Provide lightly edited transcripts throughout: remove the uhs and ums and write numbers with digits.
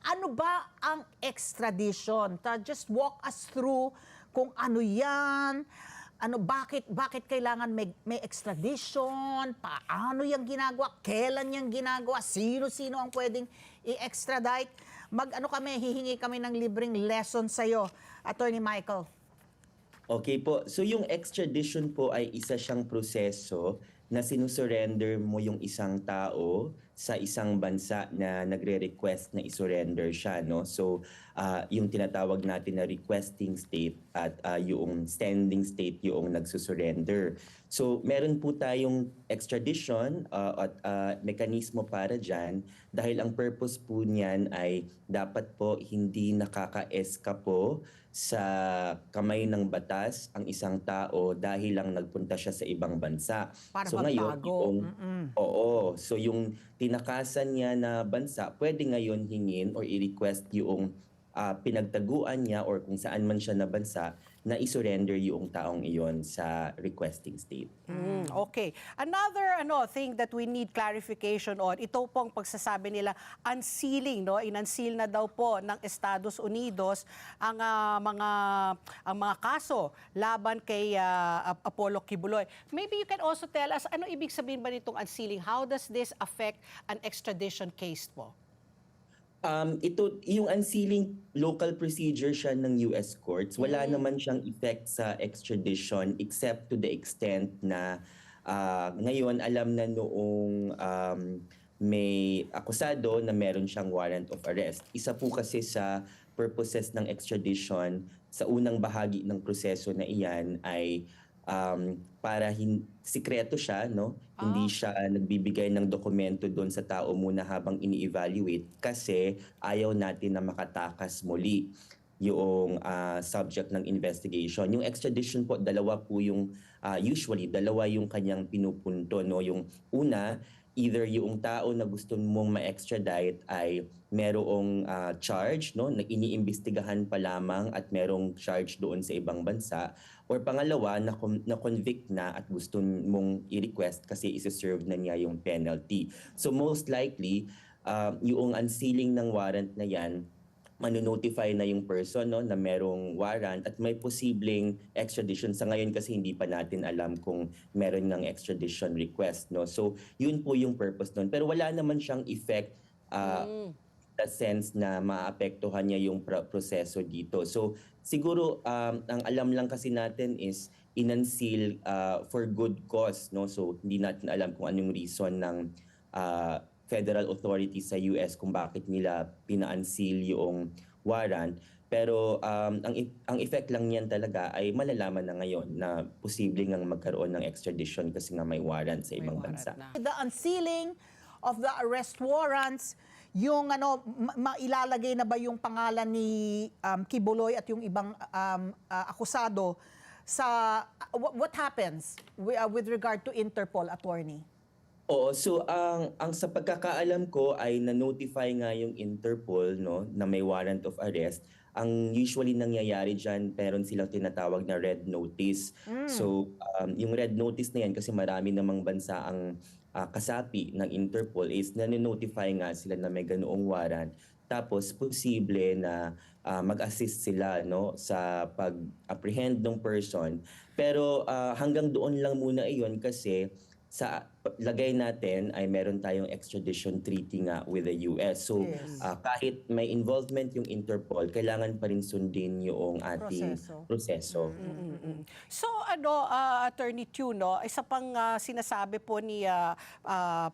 Ano ba ang extradition? Just walk us through kung ano yan, bakit kailangan may extradition, paano yung ginagawa, kailan yung ginagawa, sino-sino ang pwedeng i-extradite. Hihingi kami ng libreng lesson sa'yo, Attorney Michael. Okay po. So yung extradition po ay isa siyang proseso na sinusurrender mo yung isang tao sa isang bansa na nagre-request na isurrender siya, no? So yung tinatawag natin na requesting state at yung standing state yung nagsusurrender. So meron po tayong extradition at mekanismo para dyan dahil ang purpose po niyan ay dapat po hindi nakaka-eskapo sa kamay ng batas ang isang tao dahil lang nagpunta siya sa ibang bansa. Para So ngayon, so yung tinakasan niya na bansa, pwede ngayon hingin or i-request yung pinagtaguan niya or kung saan man siya na bansa na isurrender yung taong iyon sa requesting state. Okay. Another thing that we need clarification on, ito pong pagsasabi nila unsealing, no? In-unseal na daw po ng Estados Unidos ang mga kaso laban kay Apollo Kibuloy. Maybe you can also tell us ano ibig sabihin ba nitong unsealing? How does this affect an extradition case po? Yung unsealing local procedure siya ng US courts. Wala naman siyang effect sa extradition except to the extent na ngayon alam na noong may akusado na meron siyang warrant of arrest. Isa po kasi sa purposes ng extradition sa unang bahagi ng proseso na iyan ay para sikreto siya, no? Hindi siya nagbibigay ng dokumento doon sa tao muna habang ini-evaluate kasi ayaw natin na makatakas muli yung subject ng investigation. Yung extradition po, usually dalawa yung kanyang pinupunto, no? Yung una, either yung tao na gusto mong ma-extradite ay merong charge, no, na iniimbestigahan pa lamang at merong charge doon sa ibang bansa, or pangalawa na convict na at gusto mong i-request kasi isi-serve na niya yung penalty. So most likely yung unsealing ng warrant na yan, manonotify na yung person, no, na merong warrant at may posibleng extradition. Sa ngayon kasi hindi pa natin alam kung meron ng extradition request, no. So yun po yung purpose nun. Pero wala naman siyang effect the sense na maapektuhan niya yung proseso dito. So siguro ang alam lang kasi natin is in-unseal for good cause, no. So hindi natin alam kung anong reason ng federal authorities sa US kung bakit nila pina-unseal yung warrant. Pero ang effect lang niyan talaga ay malalaman na ngayon na posibleng ang magkaroon ng extradition kasi nga may warrant sa ibang bansa. The unsealing of the arrest warrants, yung mailalagay na ba yung pangalan ni Kibuloy at yung ibang akusado sa what happens with regard to Interpol, attorney? Oo, so ang sa pagkakaalam ko ay na-notify nga yung Interpol, no, na may warrant of arrest. Ang usually nangyayari diyan, meron silang tinatawag na red notice. So yung red notice na yan kasi marami namang bansa ang kasapi ng Interpol is na-notify nga sila na may ganoong warrant. Tapos posible na mag-assist sila, no, sa pag-apprehend ng person. Pero hanggang doon lang muna iyon kasi sa lagay natin ay meron tayong extradition treaty nga with the US. So kahit may involvement yung Interpol, kailangan pa rin sundin yung ating proseso. So Attorney Chu, no, isa pang sinasabi po ni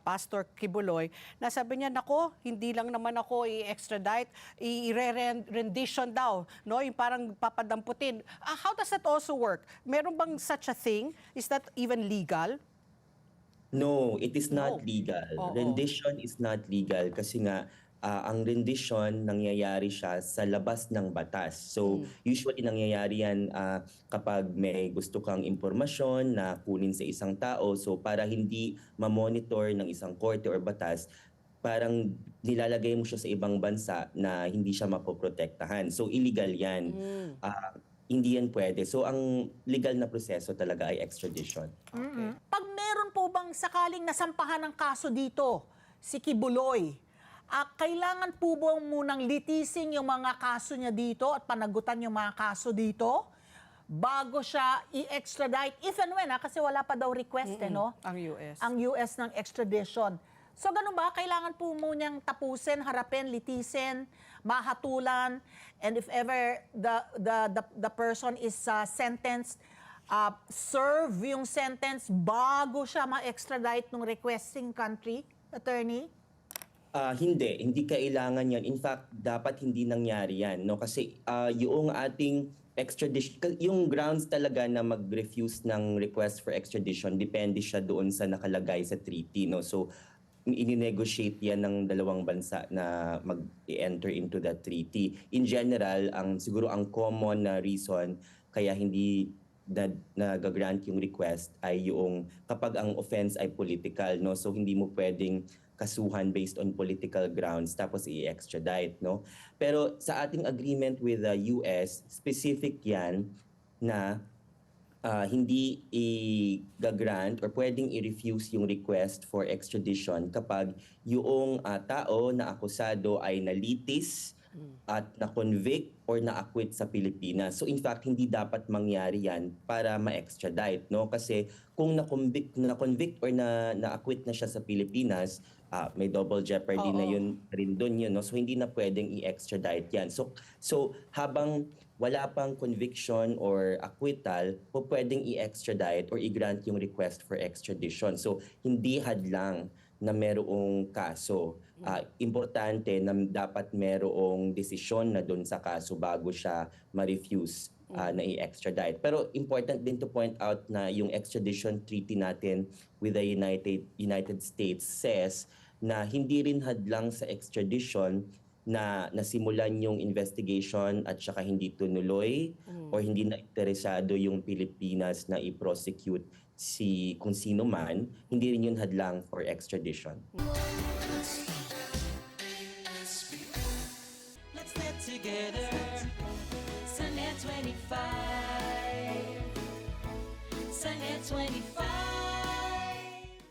Pastor Kibuloy, na sabi niya, nako, hindi lang naman ako i-extradite, i-rendition daw, no, yung parang papadamputin. How does that also work? Meron bang such a thing? Is that even legal? No, it is not legal. Rendition is not legal kasi nga ang rendition nangyayari siya sa labas ng batas. So usually nangyayari yan kapag may gusto kang impormasyon na kunin sa isang tao. So para hindi ma-monitor ng isang korte or batas, parang nilalagay mo siya sa ibang bansa na hindi siya mapoprotektahan. So illegal yan. Hindi yan pwede. So ang legal na proseso talaga ay extradition. Pag meron po bang sakaling nasampahan ng kaso dito, si Kibuloy, Kailangan po ba munang litisin yung mga kaso niya dito at panagutan yung mga kaso dito bago siya i-extradite, if and when, kasi wala pa daw request, no? Ang US. Ang US ng extradition. So ganun ba? Kailangan po munang tapusin, harapin, litisin, mahatulan, and if ever the person is sentenced, serve yung sentence bago siya ma-extradite ng requesting country, attorney? Hindi kailangan 'yan. In fact, dapat hindi nangyari 'yan, no? Kasi yung ating extradition, yung grounds talaga na mag-refuse ng request for extradition, depende siya doon sa nakalagay sa treaty, no? So ini-negotiate 'yan ng dalawang bansa na mag-enter into that treaty. In general, siguro ang common na reason kaya hindi nag-grant yung request ay yung kapag ang offense ay political, no? So hindi mo pwedeng kasuhan based on political grounds tapos i-extradite, no? Pero sa ating agreement with the US, specific 'yan na hindi i-grant or pwedeng i-refuse yung request for extradition kapag yung tao na akusado ay nalitis at na-convict or na-acquit sa Pilipinas. So in fact, hindi dapat mangyari yan para ma-extradite, no? Kasi kung na-convict or na-acquit na siya sa Pilipinas, may double jeopardy na yun rin doon yun, no? So hindi na pwedeng i-extradite yan. So habang wala pang conviction or acquittal, pwedeng i-extradite or i-grant yung request for extradition. So hindi hadlang na merong kaso. Importante na dapat merong desisyon na doon sa kaso bago siya ma-refuse na i-extradite. Pero important din to point out na yung extradition treaty natin with the United States says na hindi rin hadlang sa extradition na nasimulan yung investigation at saka hindi tunuloy or hindi na interesado yung Pilipinas na i-prosecute kung sino man, hindi rin yun hadlang for extradition. Let's get together.